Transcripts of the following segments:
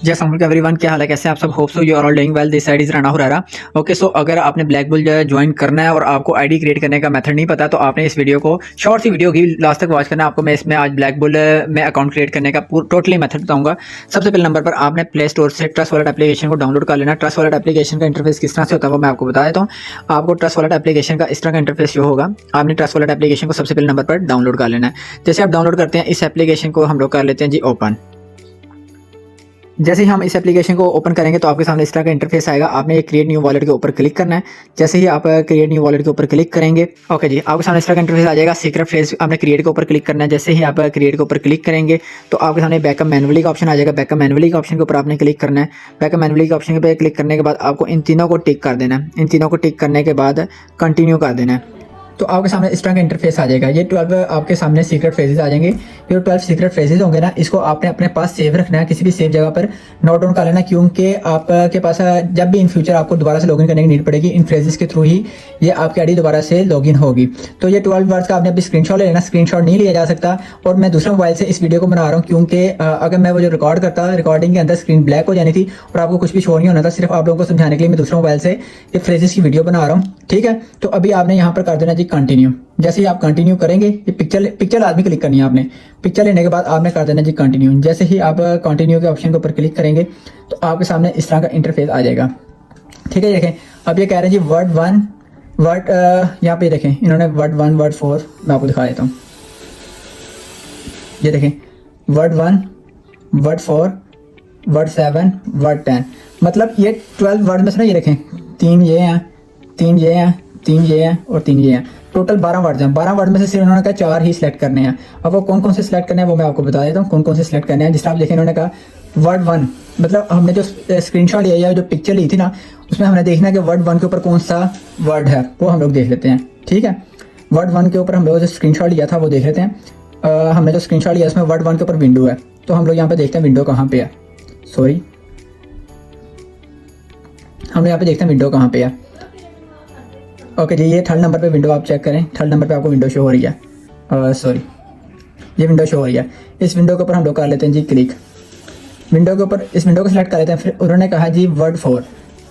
जैसा एवरीवन, क्या हाल है, कैसे आप सब? Hope so you are all doing well. This side is Rana Huraira. Okay, so अगर आपने ब्लैक बुल ज्वाइन करना है और आपको आईडी क्रिएट करने का मेथड नहीं पता, तो आपने इस वीडियो को शॉर्ट सी वीडियो की लास्ट तक वॉच करना है। आपको मैं इसमें आज ब्लैक बुल में अकाउंट क्रिएट करने का टोटली मेथड बताऊंगा। सबसे पहले नंबर पर आपने प्ले स्टोर से ट्रस्ट वॉलेट एप्लीकेशन को डाउनलोड कर लेना। ट्रस्ट वॉलेट एप्लीकेशन का इंटरफेस किस तरह से होता है वो मैं आपको बता देता हूँ। आपको ट्रस्ट वॉलेट एप्लीकेशन का इस तरह का इंटरफेस शो होगा। आपने ट्रस्ट वॉलेट एप्लीकेशन को सबसे पहले नंबर पर डाउनलोड कर लेना है। जैसे आप डाउनलोड करते हैं, इस एप्लीकेशन को हम लोग कर लेते हैं जी ओपन। जैसे ही हम इस एप्लीकेशन को ओपन करेंगे तो आपके सामने इस तरह का इंटरफेस आएगा। आपने क्रिएट न्यू वॉलेट के ऊपर क्लिक करना है। जैसे ही आप क्रिएट न्यू वॉलेट के ऊपर क्लिक करेंगे, ओके जी, आपके सामने इस तरह का इंटरफेस आ जाएगा। सीक्रेट फ्रेज आपने क्रिएट के ऊपर क्लिक करना है। जैसे ही आप क्रिएट के ऊपर क्लिक करेंगे तो आपके सामने बैकअप मैनुअली का ऑप्शन आ जाएगा। बैकअप मैनुअली के ऑप्शन के ऊपर आपने क्लिक करना है। बैकअप मैनुअली के ऑप्शन पर क्लिक करने के बाद आपको इन तीनों को टिक कर देना है। इन तीनों को टिक करने के बाद कंटिन्यू कर देना है। तो आपके सामने इस तरह का इंटरफेस आ जाएगा। ये 12 आपके सामने सीक्रेट फ्रेजेस आ जाएंगे। ये 12 सीक्रेट फ्रेजेस होंगे ना, इसको आपने अपने पास सेव रखना है, किसी भी सेव जगह पर नोट डाउन कर लेना, क्योंकि आपके पास जब भी इन फ्यूचर आपको दोबारा से लॉगिन करने की नीड पड़ेगी, इन फ्रेजेस के थ्रू ही ये आपकी आईडी दोबारा से लॉगिन होगी। तो ये 12 वर्ड्स का आपने अभी स्क्रीनशॉट ले लेना। स्क्रीनशॉट नहीं लिया जा सकता और मैं दूसरे मोबाइल से इस वीडियो को बना रहा हूँ, क्योंकि अगर मैं वो जो रिकॉर्ड करता, रिकॉर्डिंग के अंदर स्क्रीन ब्लैक हो जानी थी और आपको कुछ भी शो नहीं होना था। सिर्फ आप लोगों को समझाने के लिए मैं दूसरे मोबाइल से ये फ्रेजेस की वीडियो बना रहा हूँ, ठीक है। तो अभी आपने यहाँ पर कर देना जी कंटिन्यू। जैसे ही आप कंटिन्यू करेंगे, ये पिक्चर आदमी क्लिक करनी है आपने। पिक्चर लेने के बाद आपने कर देना जी कंटिन्यू। जैसे ही आप कंटिन्यू के ऑप्शन के ऊपर क्लिक करेंगे तो आपके सामने इस तरह का इंटरफेस आ जाएगा, ठीक है। देखें, अब ये कह रहे हैं जी वर्ड 1 वर्ड, यहाँ पे देखें इन्होंने वर्ड 1 वर्ड 4 मैं आपको दिखा देता हूँ। ये देखें वर्ड 1 वर्ड 4 वर्ड 7 वर्ड 10, मतलब ये 12 वर्ड में से ना, ये देखें 3 ये हैं, 3 ये हैं, 3 ये हैं और 3 ये हैं। टोटल 12 वर्ड हैं। 12 वर्ड में से सिर्फ इन्होंने कहा 4 ही सिलेक्ट करने हैं। अब वो कौन कौन से सिलेक्ट करने हैं वो मैं आपको बता देता हूँ, कौन कौन से सिलेक्ट करने हैं। जिस तरह आप देखें, इन्होंने कहा वर्ड 1, मतलब हमने जो स्क्रीनशॉट लिया या जो पिक्चर ली थी ना, उसमें हमने देखना है कि वर्ड 1 के ऊपर कौन सा वर्ड है, वो हम लोग देख लेते हैं, ठीक है। वर्ड 1 के ऊपर हम लोग जो स्क्रीनशॉट लिया था वो देख लेते हैं। हमने जो स्क्रीनशॉट लिया उसमें वर्ड 1 के ऊपर विंडो है, तो हम लोग यहाँ पे देखते हैं विंडो कहाँ पे है। सॉरी, हम यहाँ पे देखते हैं विंडो कहाँ पे है। ओके जी, ये 3rd नंबर पे विंडो आप चेक करें। 3rd नंबर पे आपको विंडो शो हो रही है। सॉरी, ये विंडो शो हो रही है। इस विंडो के ऊपर हम लोग कर लेते हैं जी क्लिक। विंडो के ऊपर इस विंडो को सिलेक्ट कर लेते हैं। फिर उन्होंने कहा जी वर्ड 4,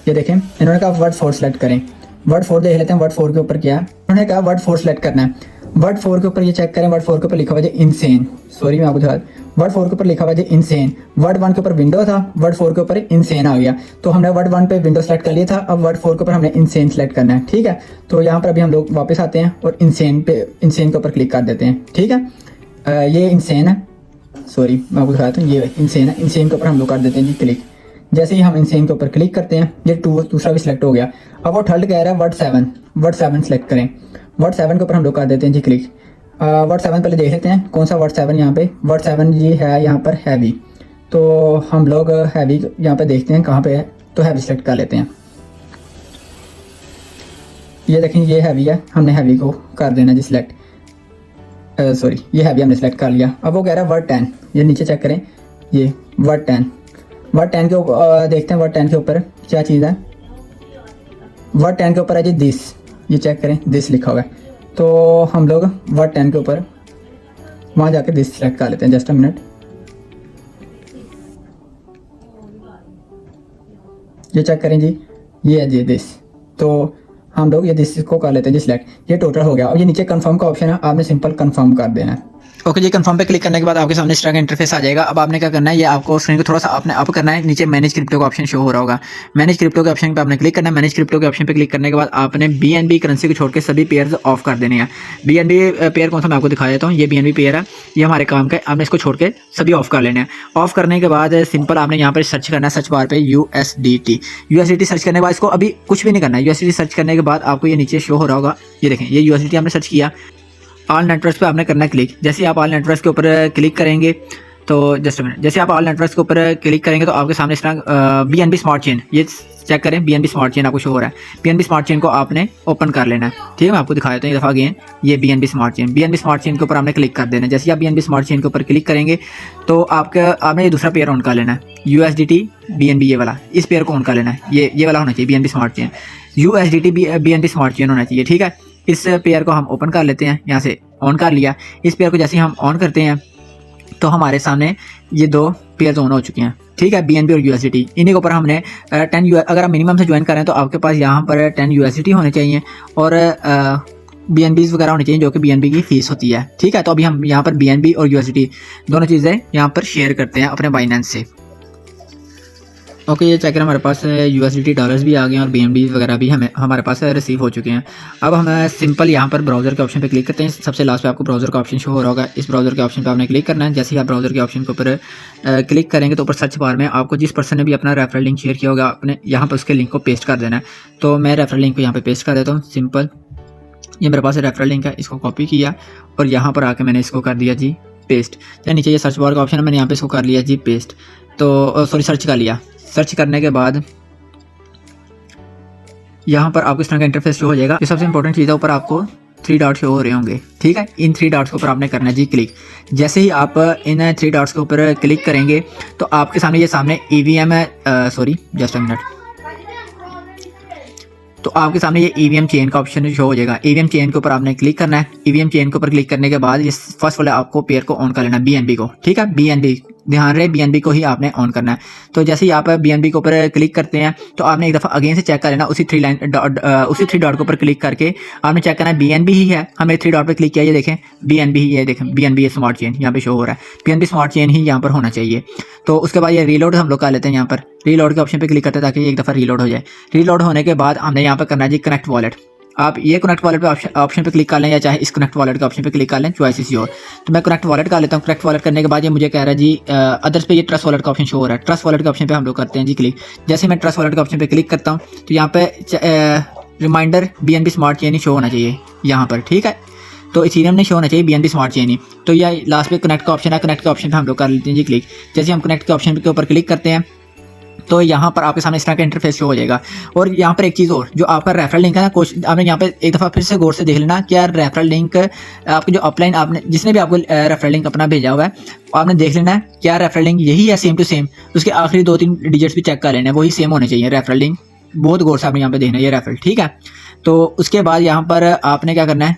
ये देखें इन्होंने कहा वर्ड 4 सेलेक्ट करें। वर्ड 4 देख लेते हैं, वर्ड 4 के ऊपर क्या है। उन्होंने कहा वर्ड 4 सेलेक्ट करना है। वर्ड 4 के ऊपर ये चेक करें, वर्ड 4 के ऊपर लिखा हुआ है इनसेन। सॉरी, मैं आपको दिखा, वर्ड 4 के ऊपर लिखा हुआ है इनसेन। वर्ड 1 के ऊपर विंडो था, वर्ड 4 के ऊपर इनसेन आ गया। तो हमने वर्ड 1 पे विंडो सेलेक्ट कर लिया था, अब वर्ड 4 के ऊपर हमने इनसेन सेलेक्ट करना है, ठीक है। तो यहाँ पर अभी हम लोग वापस आते हैं और इनसेन के ऊपर क्लिक कर देते हैं, ठीक है। ये इनसेन है, सॉरी मैं आपको दिखाता हूँ, ये इनसेन है। इनसेन के ऊपर हम लोग कर देते हैं जी क्लिक। जैसे ही हम इनसेन के ऊपर क्लिक करते हैं, ये दूसरा भी सिलेक्ट हो गया। अब वो 3rd कह रहा है वर्ड 7 सेलेक्ट करें। वर्ड 7 के ऊपर हम लोग कर देते हैं जी क्लिक। वर्ड 7 पहले देख लेते हैं कौन सा वर्ड 7 यहाँ पे। वर्ड 7 जी है यहाँ पर हैवी, तो हम लोग हैवी यहाँ पे देखते हैं कहाँ पे है, तो हैवी सेलेक्ट कर लेते हैं। ये देखें ये हैवी है, हमने हैवी को कर देना जी सिलेक्ट। सॉरी, ये हैवी हमने सेलेक्ट कर लिया। अब वो कह रहा है वर्ड 10, ये नीचे चेक करें, ये वर्ड 10। वर्ड 10 के ऊपर देखते हैं वर्ड 10 के ऊपर क्या चीज़ है। वर्ड 10 के ऊपर है जी दिस, ये चेक करें दिस लिखा हुआ है। तो हम लोग वर्ड 10 के ऊपर वहाँ जाके दिस सेलेक्ट कर लेते हैं। जस्ट अ मिनट, ये चेक करें जी, ये है जी दिस। तो हम लोग ये दिस को कर लेते हैं जी सिलेक्ट। ये टोटल हो गया। और ये नीचे कंफर्म का ऑप्शन है, आपने सिंपल कंफर्म कर देना है। ओके जी, कंफर्म पे क्लिक करने के बाद आपके सामने इस तरह का इंटरफेस आ जाएगा। अब आपने क्या करना है, ये आपको स्क्रीन को थोड़ा सा आपने अप करना है। नीचे मैनेज क्रिप्टो का ऑप्शन शो हो रहा होगा। मैनेज क्रिप्टो के ऑप्शन पे आपने क्लिक करना है। मैनेज क्रिप्टो के ऑप्शन पे क्लिक करने के बाद आपने BNB करेंसी को छोड़ के सभी पेयर्स ऑफ कर देने हैं। BNB पेयर कौन सा मैं आपको दिखा देता हूँ। ये BNB पेयर है, ये हमारे काम का है। आपने इसको छोड़ के सभी ऑफ कर लेने हैं। ऑफ करने के बाद सिंपल आपने यहाँ पर सर्च करना है, सर्च बार पे USDT सर्च करने के बाद इसको अभी कुछ भी नहीं करना है। USDT सर्च करने के बाद आपको ये नीचे शो हो रहा होगा, ये देखें ये USDT हमने सर्च किया। ऑल नेटवर्क्स पे आपने करना है क्लिक। जैसे ही आप ऑल नेटवर्क्स के ऊपर क्लिक करेंगे तो जस्ट मिनट, जैसे आप ऑल नेटवर्क्स के ऊपर क्लिक करेंगे तो आपके सामने इस तरह BNB स्मार्ट चेन, ये चेक करें BNB स्मार्ट चेन आपको शो हो रहा है। BNB स्मार्ट चेन को आपने ओपन कर लेना है, ठीक है। मैं आपको दिखा देता हूँ एक दफ़ा अगेन, ये BNB स्मार्ट चेन के ऊपर आपने क्लिक कर देना है। जैसे ही आप BNB स्मार्ट चेन के ऊपर क्लिक करेंगे तो आपने ये दूसरा पेयर ऑन कर लेना है, USDT BNB, ये वाला, इस पेयर को ऑन कर लेना है। ये वाला होना चाहिए BNB smart chain, USDT BNB smart chain होना चाहिए, ठीक है। इस पेयर को हम ओपन कर लेते हैं, यहाँ से ऑन कर लिया। इस पेयर को जैसे ही हम ऑन करते हैं तो हमारे सामने ये 2 पेयर ऑन हो चुके हैं। ठीक है, BNB और USDT इन्हीं के ऊपर हमने 10 अगर आप मिनिमम से ज्वाइन कर रहे हैं तो आपके पास यहाँ पर 10 USDT होने चाहिए और BNBs वगैरह होनी चाहिए जो कि BNB की फीस होती है। ठीक है, तो अभी हम यहाँ पर BNB और USDT दोनों चीज़ें यहाँ पर शेयर करते हैं अपने बाइनेंस से। ओके, ये चेक करें, हमारे पास USDT डॉलर्स भी आ गए हैं और BNB वगैरह भी हमारे पास रिसीव हो चुके हैं। अब हम सिंपल यहाँ पर ब्राउज़र के ऑप्शन पे क्लिक करते हैं। सबसे लास्ट पे आपको ब्राउज़र का ऑप्शन शो हो रहा होगा, इस ब्राउज़र के ऑप्शन पे आपने क्लिक करना है। जैसे ही आप ब्राउज़र के ऑप्शन के ऊपर क्लिक करेंगे तो ऊपर सर्च बार में आपको जिस पर्सन ने भी अपना रेफरल लिंक शेयर किया होगा अपने यहाँ पर उसके लिंक को पेस्ट कर देना है। तो मैं रेफरल लिंक को यहाँ पर पेस्ट कर देता हूँ। सिंपल, ये मेरे पास रेफरल लिंक है, इसको कॉपी किया और यहाँ पर आके मैंने इसको कर दिया जी पेस्ट। या नीचे ये सर्च बार का ऑप्शन है, मैंने यहाँ पे इसको कर लिया जी पेस्ट। तो सॉरी, सर्च कर लिया। सर्च करने के बाद यहाँ पर आपको इस तरह का इंटरफेस शो हो जाएगा। ये सबसे इंपॉर्टेंट चीज़ है, ऊपर आपको 3 डॉट शो हो रहे होंगे। ठीक है, इन 3 डॉट्स के ऊपर आपने करना है जी क्लिक। जैसे ही आप इन 3 डॉट्स के ऊपर क्लिक करेंगे तो आपके सामने ये सामने EVM है, सॉरी जस्ट अ मिनट, तो आपके सामने ये EVM चेन का ऑप्शन शो हो जाएगा। EVM चेन के ऊपर आपने क्लिक करना है। EVM चेन के ऊपर क्लिक करने के बाद ये फर्स्ट वाला आपको पेयर को ऑन कर लेना है, BNB को। ठीक है, BNB ध्यान रहे, BNB को ही आपने ऑन करना है। तो जैसे ही आप BNB के ऊपर क्लिक करते हैं तो आपने एक दफ़ा अगेन से चेक कर लेना, उसी 3 डॉट के ऊपर क्लिक करके आपने चेक करना है BNB ही है। हमने 3 डॉट पे क्लिक किया, ये देखें BNB ही, ये देखें BNB स्मार्ट चेन यहाँ पे शो हो रहा है। BNB स्मार्ट चेन ही यहाँ पर होना चाहिए। तो उसके बाद ये रीलोड हम लोग कर लेते हैं। यहाँ पर रीलोड के ऑप्शन पे क्लिक करते हैं ताकि एक दफ़ा रीलोड हो जाए। रीलोड होने के बाद हमने यहाँ पर करना है जी कनेक्ट वॉलेट। आप ये कनेक्ट वॉलेट पे ऑप्शन पे क्लिक कर लें या चाहे इस कनेक्ट वॉलेट के ऑप्शन पे क्लिक कर लें, चॉइस इज योर। तो मैं कनेक्ट वॉलेट कर लेता हूँ। कनेक्ट वॉलेट करने के बाद ये मुझे कह रहा है जी अदर्स पे ये ट्रस्ट वॉलेट का ऑप्शन शो हो रहा है। ट्रस्ट वॉलेट के ऑप्शन पे हम लोग करते हैं जी क्लिक। जैसे मैं ट्रस्ट वॉलेट के ऑप्शन पे क्लिक करता हूँ तो यहाँ पे रिमाइंडर BNB स्मार्ट चेन ही शो होना चाहिए यहाँ पर। ठीक है, तो इथेरियम नहीं शो होना चाहिए, BNB स्मार्ट चेन ही। तो यह लास्ट पे कनेक्ट का ऑप्शन है, कनेक्ट के ऑप्शन पे हम लोग कर लेते हैं जी क्लिक। जैसे हम कनेक्ट के ऑप्शन के ऊपर क्लिक करते हैं तो यहाँ पर आपके सामने इस तरह का इंटरफेस शो हो जाएगा। और यहाँ पर एक चीज़ और, जो आपका रेफरल लिंक है ना, आपने यहाँ पे एक दफ़ा फिर से गौर से देख लेना क्या रेफरल लिंक आपके जो अपलाइन आपने जिसने भी आपको रेफरल लिंक अपना भेजा हुआ है आपने देख लेना है क्या रेफरल लिंक यही है सेम टू सेम। उसके आखिरी 2-3 डिजिट्स भी चेक कर लेना है, वही सेम होने चाहिए रेफरल लिंक। बहुत गौर से आपने यहाँ पे देखना है ये रेफरल। ठीक है, तो उसके बाद यहाँ पर आपने क्या करना है,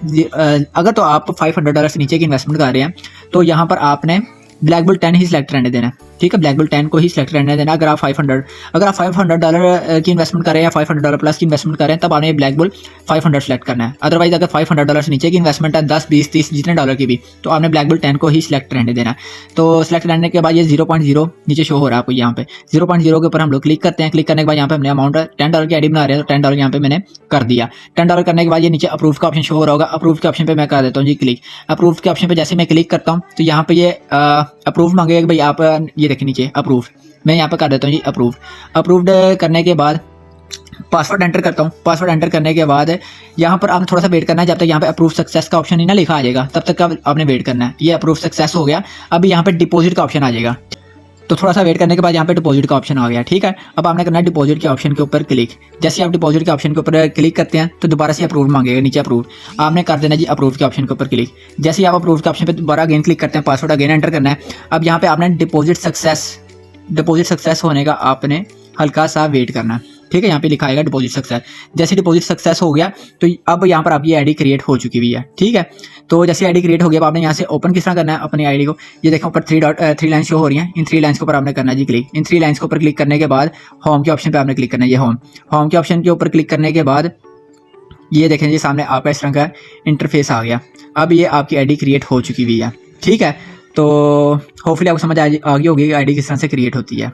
अगर तो आप $500 से नीचे की इन्वेस्टमेंट कर रहे हैं तो यहाँ पर आपने ब्लैक बुल 10 ही सिलेक्ट रहने देना है। ठीक है, ब्लैक बुल 10 को ही सिलेक्ट रहने देना। अगर आप $500 की इन्वेस्टमेंट कर रहे हैं या $500 प्लस की इन्वेस्टमेंट कर रहे हैं तब आपने ब्लैक बुल 500 सेलेक्ट करना है। अदरवाइज अगर $500 से नीचे की इन्वेस्टमेंट है 10, 20, 30 जितने डॉलर की भी, तो आपने ब्लैक बुल 10 को ही सिलेक्ट रहने देना। तो सिलेक्ट रहने के बाद ये 0.0 नीचे शो हो रहा है आपको यहाँ पे। 0.0 के ऊपर हम लोग क्लिक करते हैं। क्लिक करने के बाद यहाँ पे हमने अमाउंट $10 की आईडी बना रहे हैं तो $10 यहाँ पे मैंने कर दिया। $10 करने के बाद ये नीचे अप्रूव का ऑप्शन शो हो रहा होगा। अप्रूव के ऑप्शन पे मैं कर देता हूँ जी क्लिक। अप्रूव के ऑप्शन पे जैसे मैं क्लिक करता हूँ तो यहाँ पे ये अप्रूव मांगेगा भाई आप ये देखें नीचे अप्रूव। मैं यहाँ पे कर देता हूँ जी अप्रूव। अप्रूव्ड करने के बाद पासवर्ड एंटर करता हूँ। पासवर्ड एंटर करने के बाद यहाँ पर आपने थोड़ा सा वेट करना है जब तक यहाँ पे अप्रूव सक्सेस का ऑप्शन ही ना लिखा आ जाएगा, तब तक आपने वेट करना है। ये अप्रूव सक्सेस हो गया। अब यहाँ पे डिपॉजिट का ऑप्शन आ जाएगा, तो थोड़ा सा वेट करने के बाद यहाँ पे डिपॉजिट का ऑप्शन आ गया। ठीक है, अब आपने करना है डिपॉजिट के ऑप्शन के ऊपर क्लिक। जैसे आप डिपॉजिट के ऑप्शन के ऊपर क्लिक करते हैं तो दोबारा से अप्रूव मांगेगा, नीचे अप्रूव आपने कर देना जी अप्रूव के ऑप्शन के ऊपर क्लिक। जैसे आप अप्रूव के ऑप्शन पे दोबारा अगेन क्लिक करते हैं, पासवर्ड अगेन एंटर करना है। अब यहाँ पे आपने डिपॉजिट सक्सेस होने का आपने हल्का सा वेट करना। ठीक है, यहाँ पे लिखा आएगा डिपॉजिट सक्सेस। जैसे डिपॉजिट सक्सेस हो गया तो अब यहाँ पर आपकी आईडी क्रिएट हो चुकी हुई है। ठीक है, तो जैसे आईडी क्रिएट हो गया अब आपने यहाँ से ओपन किस तरह करना है अपनी आईडी को। ये देखो ऊपर 3 लाइन शो हो रही हैं, इन 3 लाइन्स के ऊपर आपने करना है जी क्लिक। इन 3 लाइन्स के ऊपर क्लिक करने के बाद होम के ऑप्शन पे आपने क्लिक करना है। ये होम के ऑप्शन के ऊपर क्लिक करने के बाद ये देखें जी सामने आपका इस तरह का इंटरफेस आ गया। अब ये आपकी आईडी क्रिएट हो चुकी हुई है। ठीक है, तो होपफुली आपको समझ आ गई होगी आईडी किस तरह से क्रिएट होती है।